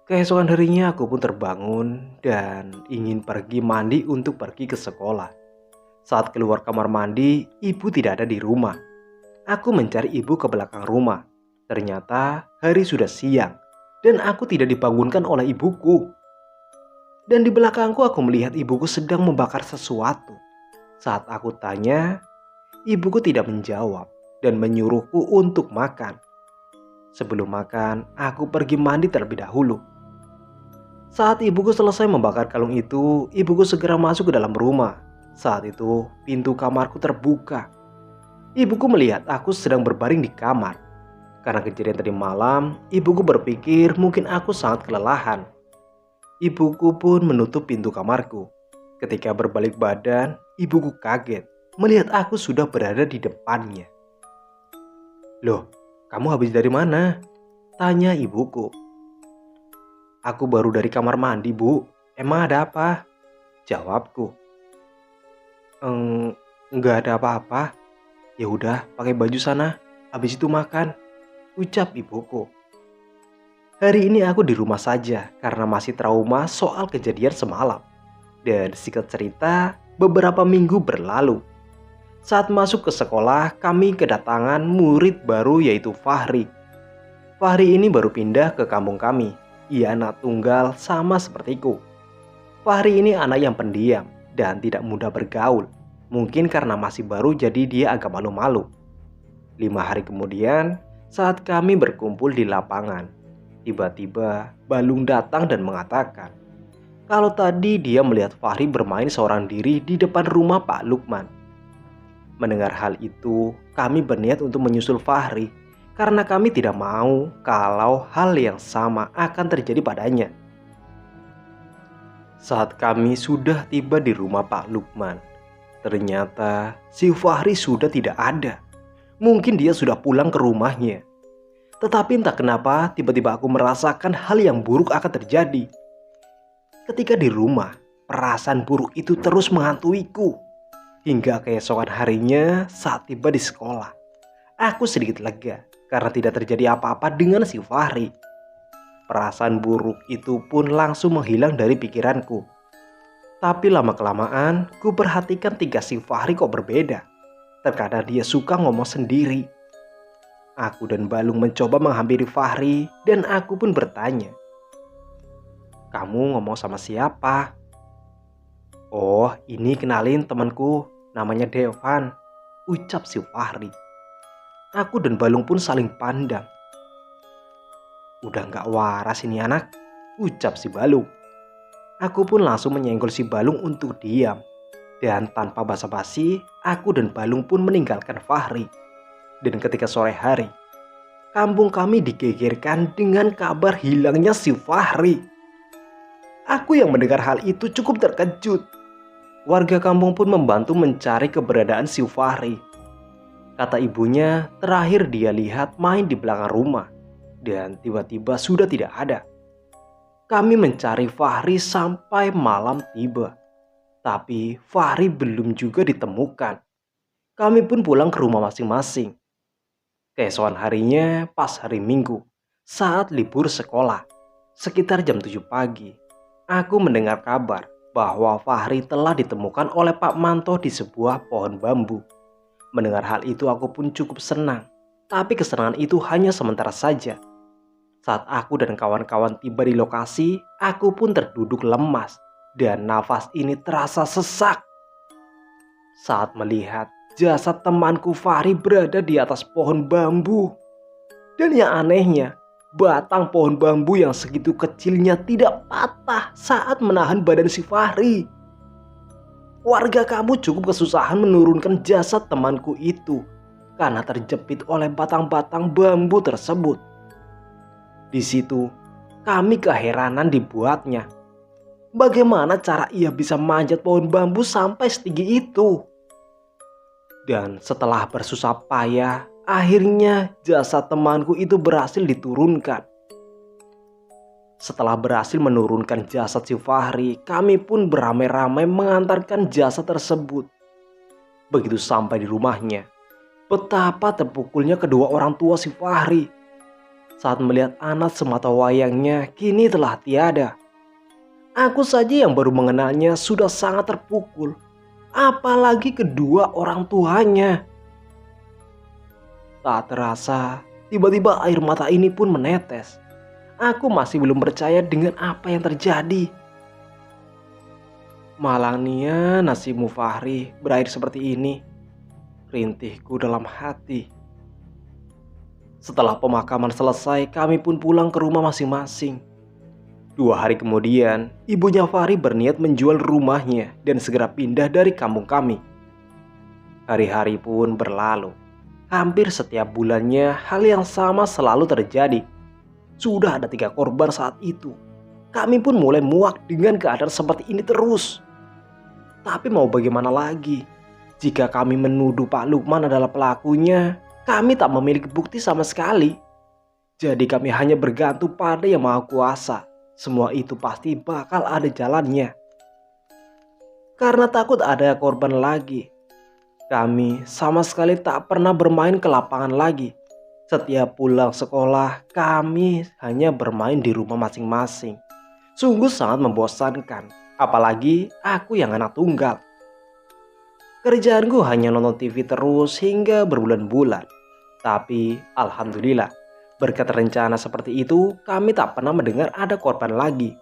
Keesokan harinya aku pun terbangun dan ingin pergi mandi untuk pergi ke sekolah. Saat keluar kamar mandi, ibu tidak ada di rumah. Aku mencari ibu ke belakang rumah. Ternyata hari sudah siang dan aku tidak dibangunkan oleh ibuku. Dan di belakangku aku melihat ibuku sedang membakar sesuatu. Saat aku tanya, ibuku tidak menjawab dan menyuruhku untuk makan. Sebelum makan, aku pergi mandi terlebih dahulu. Saat ibuku selesai membakar kalung itu, ibuku segera masuk ke dalam rumah. Saat itu, pintu kamarku terbuka. Ibuku melihat aku sedang berbaring di kamar. Karena kejadian tadi malam, ibuku berpikir mungkin aku sangat kelelahan. Ibuku pun menutup pintu kamarku. Ketika berbalik badan, ibuku kaget melihat aku sudah berada di depannya. "Loh, kamu habis dari mana?" tanya ibuku. "Aku baru dari kamar mandi, Bu. Emang ada apa?" jawabku. Enggak ada apa-apa. Ya udah, pakai baju sana. Habis itu makan," ucap ibuku. Hari ini aku di rumah saja karena masih trauma soal kejadian semalam. Dan singkat cerita, beberapa minggu berlalu. Saat masuk ke sekolah, kami kedatangan murid baru yaitu Fahri. Fahri ini baru pindah ke kampung kami. Ia anak tunggal sama sepertiku. Fahri ini anak yang pendiam dan tidak mudah bergaul. Mungkin karena masih baru jadi dia agak malu-malu. 5 hari kemudian, saat kami berkumpul di lapangan, tiba-tiba Balung datang dan mengatakan kalau tadi dia melihat Fahri bermain seorang diri di depan rumah Pak Lukman. Mendengar hal itu, kami berniat untuk menyusul Fahri karena kami tidak mau kalau hal yang sama akan terjadi padanya. Saat kami sudah tiba di rumah Pak Lukman, ternyata si Fahri sudah tidak ada. Mungkin dia sudah pulang ke rumahnya. Tetapi entah kenapa tiba-tiba aku merasakan hal yang buruk akan terjadi. Ketika di rumah, perasaan buruk itu terus menghantuiku. Hingga keesokan harinya saat tiba di sekolah, aku sedikit lega karena tidak terjadi apa-apa dengan si Fahri. Perasaan buruk itu pun langsung menghilang dari pikiranku. Tapi lama-kelamaan, ku perhatikan tingkah si Fahri kok berbeda. Terkadang dia suka ngomong sendiri. Aku dan Balung mencoba menghampiri Fahri dan aku pun bertanya, "Kamu ngomong sama siapa?" "Oh, ini kenalin temanku, namanya Devan," ucap si Fahri. Aku dan Balung pun saling pandang. "Udah gak waras ini anak," ucap si Balung. Aku pun langsung menyenggol si Balung untuk diam. Dan tanpa basa-basi, aku dan Balung pun meninggalkan Fahri. Dan ketika sore hari, kampung kami digegerkan dengan kabar hilangnya si Fahri. Aku yang mendengar hal itu cukup terkejut. Warga kampung pun membantu mencari keberadaan si Fahri. Kata ibunya, terakhir dia lihat main di belakang rumah. Dan tiba-tiba sudah tidak ada. Kami mencari Fahri sampai malam tiba. Tapi Fahri belum juga ditemukan. Kami pun pulang ke rumah masing-masing. Keesokan harinya pas hari Minggu, saat libur sekolah, sekitar jam 7 pagi, aku mendengar kabar bahwa Fahri telah ditemukan oleh Pak Manto di sebuah pohon bambu. Mendengar hal itu aku pun cukup senang, tapi kesenangan itu hanya sementara saja. Saat aku dan kawan-kawan tiba di lokasi, aku pun terduduk lemas dan nafas ini terasa sesak. Saat melihat jasad temanku Fahri berada di atas pohon bambu. Dan yang anehnya, batang pohon bambu yang segitu kecilnya tidak patah saat menahan badan si Fahri. Warga kamu cukup kesusahan menurunkan jasad temanku itu karena terjepit oleh batang-batang bambu tersebut. Di situ, kami keheranan dibuatnya. Bagaimana cara ia bisa manjat pohon bambu sampai setinggi itu? Dan setelah bersusah payah, akhirnya jasad temanku itu berhasil diturunkan. Setelah berhasil menurunkan jasad si Fahri, kami pun beramai-ramai mengantarkan jasad tersebut. Begitu sampai di rumahnya, betapa terpukulnya kedua orang tua si Fahri. saat melihat anak semata wayangnya kini telah tiada. Aku saja yang baru mengenalnya sudah sangat terpukul, apalagi kedua orang tuanya. Tak terasa, tiba-tiba air mata ini pun menetes. Aku masih belum percaya dengan apa yang terjadi. Malangnya nasibmu Fahri berakhir seperti ini. Rintihku dalam hati. Setelah pemakaman selesai, kami pun pulang ke rumah masing-masing. 2 hari kemudian, ibunya Fahri berniat menjual rumahnya dan segera pindah dari kampung kami. Hari-hari pun berlalu. Hampir setiap bulannya hal yang sama selalu terjadi. Sudah ada 3 korban saat itu. Kami pun mulai muak dengan keadaan seperti ini terus. Tapi mau bagaimana lagi? Jika kami menuduh Pak Lukman adalah pelakunya, kami tak memiliki bukti sama sekali. Jadi kami hanya bergantung pada Yang Maha Kuasa. Semua itu pasti bakal ada jalannya. Karena takut ada korban lagi, kami sama sekali tak pernah bermain ke lapangan lagi. Setiap pulang sekolah, kami hanya bermain di rumah masing-masing. Sungguh sangat membosankan, apalagi aku yang anak tunggal. Kerjaanku hanya nonton TV terus hingga berbulan-bulan. Tapi alhamdulillah, berkat rencana seperti itu, kami tak pernah mendengar ada korban lagi.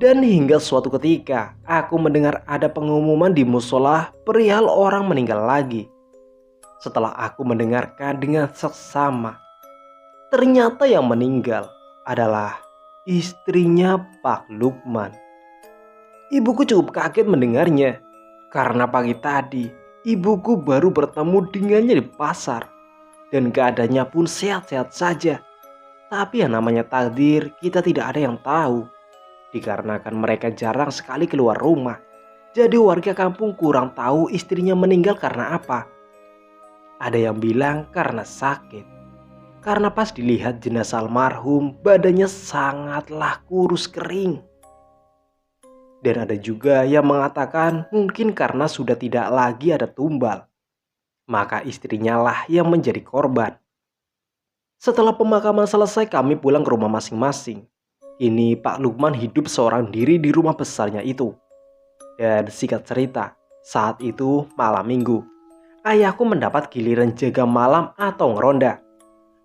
Dan hingga suatu ketika, aku mendengar ada pengumuman di musola perihal orang meninggal lagi. Setelah aku mendengarkan dengan seksama, ternyata yang meninggal adalah istrinya Pak Lukman. Ibuku cukup kaget mendengarnya, karena pagi tadi ibuku baru bertemu dengannya di pasar. Dan keadaannya pun sehat-sehat saja. Tapi yang namanya takdir kita tidak ada yang tahu. Dikarenakan mereka jarang sekali keluar rumah. Jadi warga kampung kurang tahu istrinya meninggal karena apa. Ada yang bilang karena sakit. Karena pas dilihat jenazah almarhum badannya sangatlah kurus kering. Dan ada juga yang mengatakan mungkin karena sudah tidak lagi ada tumbal. Maka istrinya lah yang menjadi korban. Setelah pemakaman selesai kami pulang ke rumah masing-masing. Kini Pak Lukman hidup seorang diri di rumah besarnya itu. Dan singkat cerita, saat itu malam minggu. Ayahku mendapat giliran jaga malam atau ngeronda.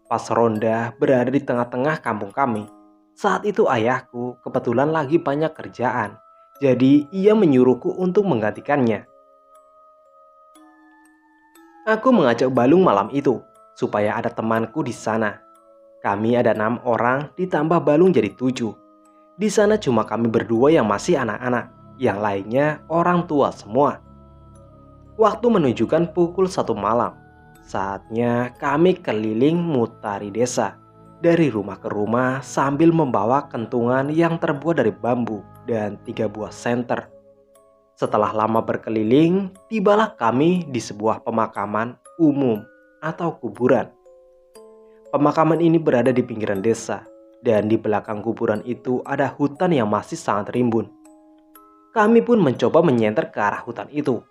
Pas ronda berada di tengah-tengah kampung kami. Saat itu ayahku kebetulan lagi banyak kerjaan. Jadi ia menyuruhku untuk menggantikannya. Aku mengajak Balung malam itu supaya ada temanku di sana. Kami ada 6 orang ditambah Balung jadi 7. Di sana cuma kami berdua yang masih anak-anak, yang lainnya orang tua semua. Waktu menunjukkan pukul 1 malam. Saatnya kami keliling mutari desa, dari rumah ke rumah sambil membawa kentungan yang terbuat dari bambu dan 3 buah senter. Setelah lama berkeliling, tibalah kami di sebuah pemakaman umum atau kuburan. Pemakaman ini berada di pinggiran desa, dan di belakang kuburan itu ada hutan yang masih sangat rimbun. Kami pun mencoba menyenter ke arah hutan itu.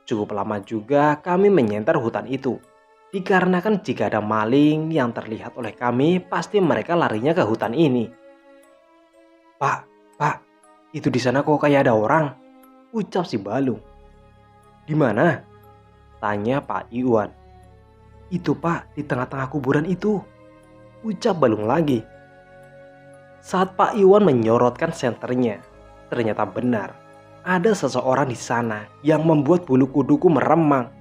Cukup lama juga kami menyenter hutan itu, dikarenakan jika ada maling yang terlihat oleh kami, pasti mereka larinya ke hutan ini. Pak, itu di sana kok kayak ada orang, ucap si Balung. Di mana? Tanya Pak Iwan. Itu Pak, di tengah-tengah kuburan itu, ucap Balung lagi. Saat Pak Iwan menyorotkan senternya, ternyata benar. Ada seseorang di sana yang membuat bulu kuduku meremang.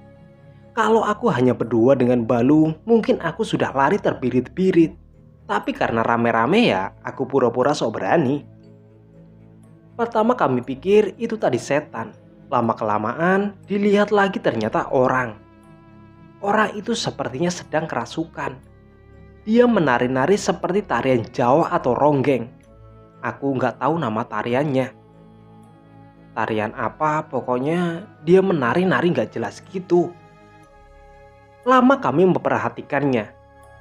Kalau aku hanya berdua dengan Balung, mungkin aku sudah lari terbirit-birit. Tapi karena rame-rame ya, aku pura-pura sok berani. Pertama kami pikir itu tadi setan. Lama-kelamaan dilihat lagi ternyata orang. Orang itu sepertinya sedang kerasukan. Dia menari-nari seperti tarian Jawa atau ronggeng. Aku nggak tahu nama tariannya. Tarian apa, pokoknya dia menari-nari nggak jelas gitu. Lama kami memperhatikannya,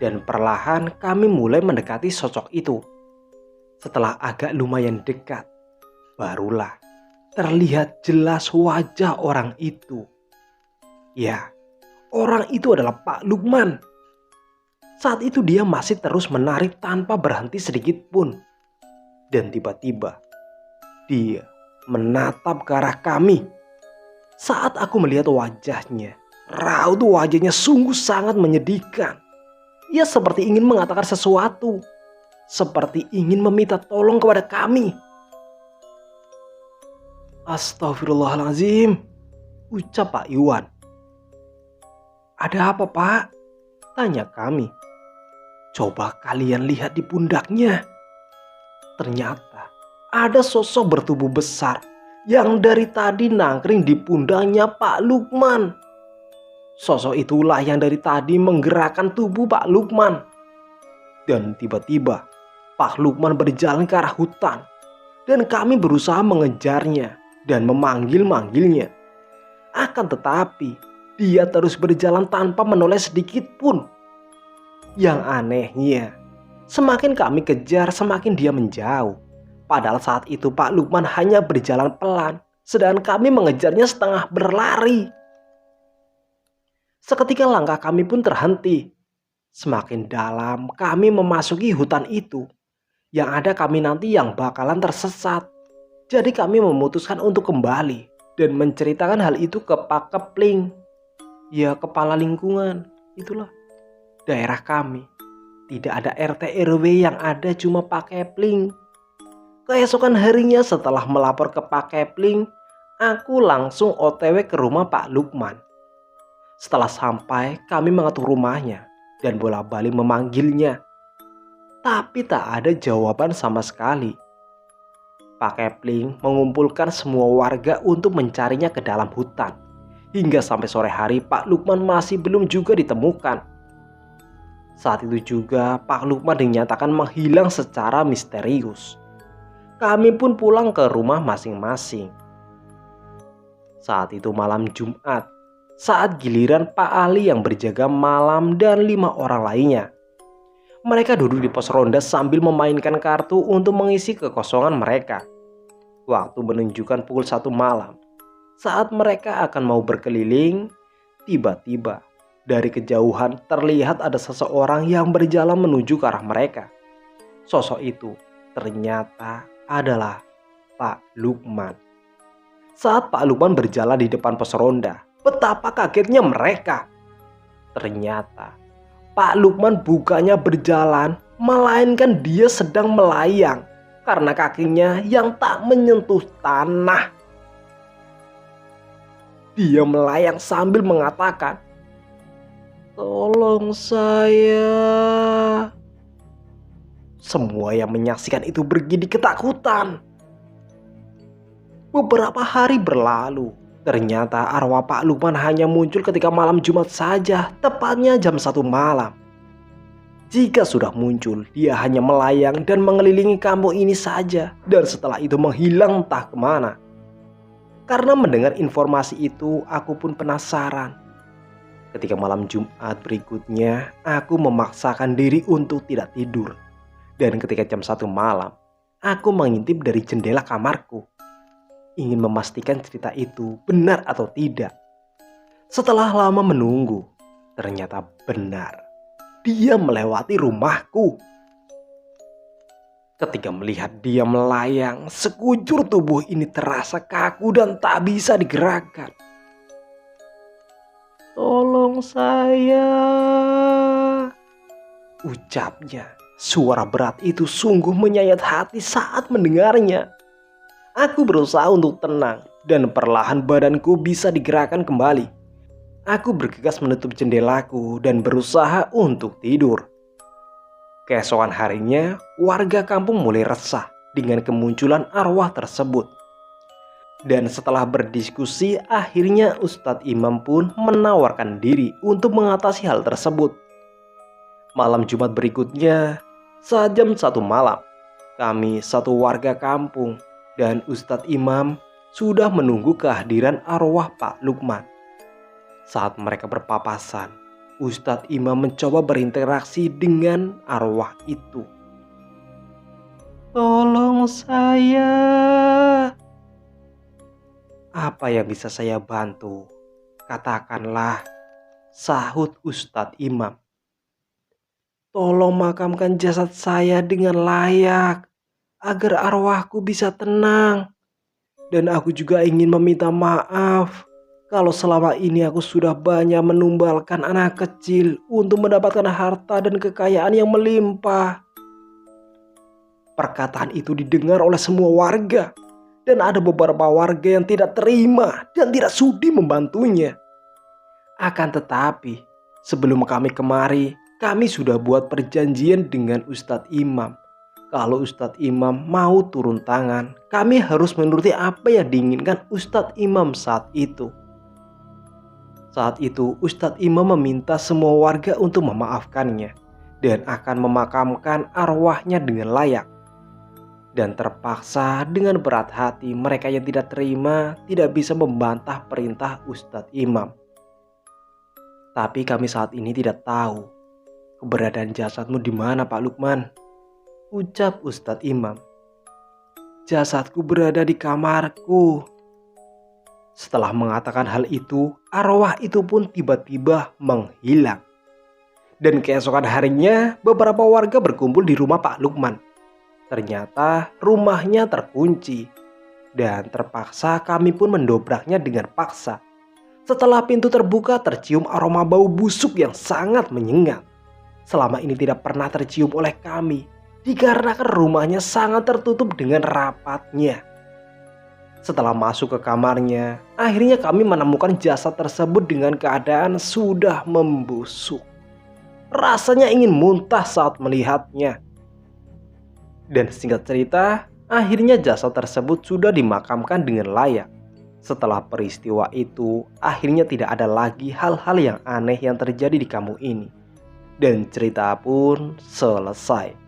dan perlahan kami mulai mendekati sosok itu. Setelah agak lumayan dekat, barulah terlihat jelas wajah orang itu. Ya, orang itu adalah Pak Lukman. Saat itu dia masih terus menarik tanpa berhenti sedikit pun. Dan tiba-tiba dia menatap ke arah kami. Saat aku melihat wajahnya, raut wajahnya sungguh sangat menyedihkan. Ia seperti ingin mengatakan sesuatu, seperti ingin meminta tolong kepada kami. Astagfirullahaladzim, ucap Pak Iwan. Ada apa, Pak? Tanya kami. Coba kalian lihat di pundaknya. Ternyata ada sosok bertubuh besar yang dari tadi nangkring di pundaknya Pak Lukman. Sosok itulah yang dari tadi menggerakkan tubuh Pak Lukman. Dan tiba-tiba Pak Lukman berjalan ke arah hutan. Dan kami berusaha mengejarnya dan memanggil-manggilnya. Akan tetapi dia terus berjalan tanpa menoleh sedikit pun. Yang anehnya, semakin kami kejar semakin dia menjauh. Padahal saat itu Pak Lukman hanya berjalan pelan, sedangkan kami mengejarnya setengah berlari. Seketika langkah kami pun terhenti. Semakin dalam kami memasuki hutan itu. Yang ada kami nanti yang bakalan tersesat. Jadi kami memutuskan untuk kembali dan menceritakan hal itu ke Pak Kepling. Ya, kepala lingkungan, itulah daerah kami. Tidak ada RT RW, yang ada cuma Pak Kepling. Keesokan harinya setelah melapor ke Pak Kepling, aku langsung OTW ke rumah Pak Lukman. Setelah sampai, kami mengetuk rumahnya dan bolak-balik memanggilnya. Tapi tak ada jawaban sama sekali. Pak Kepling mengumpulkan semua warga untuk mencarinya ke dalam hutan. Hingga sampai sore hari Pak Lukman masih belum juga ditemukan. Saat itu juga Pak Lukman dinyatakan menghilang secara misterius. Kami pun pulang ke rumah masing-masing. Saat itu malam Jumat, saat giliran Pak Ali yang berjaga malam dan 5 orang lainnya. Mereka duduk di pos ronda sambil memainkan kartu untuk mengisi kekosongan mereka. Waktu menunjukkan pukul 1 malam. Saat mereka akan mau berkeliling, tiba-tiba dari kejauhan terlihat ada seseorang yang berjalan menuju ke arah mereka. Sosok itu ternyata adalah Pak Lukman. Saat Pak Lukman berjalan di depan pos ronda, betapa kagetnya mereka. Ternyata Pak Lukman bukannya berjalan, melainkan dia sedang melayang karena kakinya yang tak menyentuh tanah. Dia melayang sambil mengatakan, "Tolong saya." Semua yang menyaksikan itu bergidik ketakutan. Beberapa hari berlalu. Ternyata arwah Pak Lukman hanya muncul ketika malam Jumat saja, tepatnya jam 1 malam. Jika sudah muncul, dia hanya melayang dan mengelilingi kampung ini saja, dan setelah itu menghilang entah kemana. Karena mendengar informasi itu, aku pun penasaran. Ketika malam Jumat berikutnya, aku memaksakan diri untuk tidak tidur. Dan ketika jam 1 malam, aku mengintip dari jendela kamarku. Ingin memastikan cerita itu benar atau tidak. Setelah lama menunggu, ternyata benar. Dia melewati rumahku. Ketika melihat dia melayang, sekujur tubuh ini terasa kaku dan tak bisa digerakkan. "Tolong saya," ucapnya. Suara berat itu sungguh menyayat hati saat mendengarnya. Aku berusaha untuk tenang dan perlahan badanku bisa digerakkan kembali. Aku bergegas menutup jendelaku dan berusaha untuk tidur. Keesokan harinya, warga kampung mulai resah dengan kemunculan arwah tersebut. Dan setelah berdiskusi, akhirnya Ustadz Imam pun menawarkan diri untuk mengatasi hal tersebut. Malam Jumat berikutnya, saat jam 1 malam, kami satu warga kampung dan Ustadz Imam sudah menunggu kehadiran arwah Pak Lukman. Saat mereka berpapasan, Ustadz Imam mencoba berinteraksi dengan arwah itu. "Tolong saya. Apa yang bisa saya bantu? Katakanlah," sahut Ustadz Imam. Tolong makamkan jasad saya dengan layak agar arwahku bisa tenang. Dan aku juga ingin meminta maaf kalau selama ini aku sudah banyak menumbalkan anak kecil untuk mendapatkan harta dan kekayaan yang melimpah. Perkataan itu didengar oleh semua warga, dan ada beberapa warga yang tidak terima dan tidak sudi membantunya. Akan tetapi, sebelum kami kemari, kami sudah buat perjanjian dengan Ustadz Imam. Kalau Ustadz Imam mau turun tangan, kami harus menuruti apa yang diinginkan Ustadz Imam saat itu. Saat itu, Ustadz Imam meminta semua warga untuk memaafkannya dan akan memakamkan arwahnya dengan layak. Dan terpaksa dengan berat hati mereka yang tidak terima tidak bisa membantah perintah Ustadz Imam. Tapi kami saat ini tidak tahu keberadaan jasadmu di mana, Pak Lukman, ucap Ustadz Imam. Jasadku berada di kamarku. Setelah mengatakan hal itu, arwah itu pun tiba-tiba menghilang. Dan keesokan harinya beberapa warga berkumpul di rumah Pak Lukman. Ternyata rumahnya terkunci dan terpaksa kami pun mendobraknya dengan paksa. Setelah pintu terbuka tercium aroma bau busuk yang sangat menyengat. Selama ini tidak pernah tercium oleh kami dikarenakan rumahnya sangat tertutup dengan rapatnya. Setelah masuk ke kamarnya, akhirnya kami menemukan jasad tersebut dengan keadaan sudah membusuk. Rasanya ingin muntah saat melihatnya. Dan singkat cerita, akhirnya jasad tersebut sudah dimakamkan dengan layak. Setelah peristiwa itu, akhirnya tidak ada lagi hal-hal yang aneh yang terjadi di kampung ini. Dan cerita pun selesai.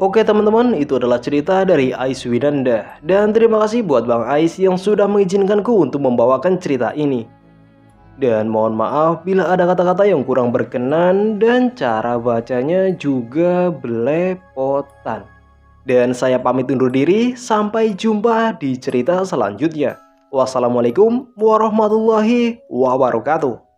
Oke teman-teman, itu adalah cerita dari Ais Winanda. Dan terima kasih buat Bang Ais yang sudah mengizinkanku untuk membawakan cerita ini. Dan mohon maaf bila ada kata-kata yang kurang berkenan dan cara bacanya juga belepotan. Dan saya pamit undur diri, sampai jumpa di cerita selanjutnya. Wassalamualaikum warahmatullahi wabarakatuh.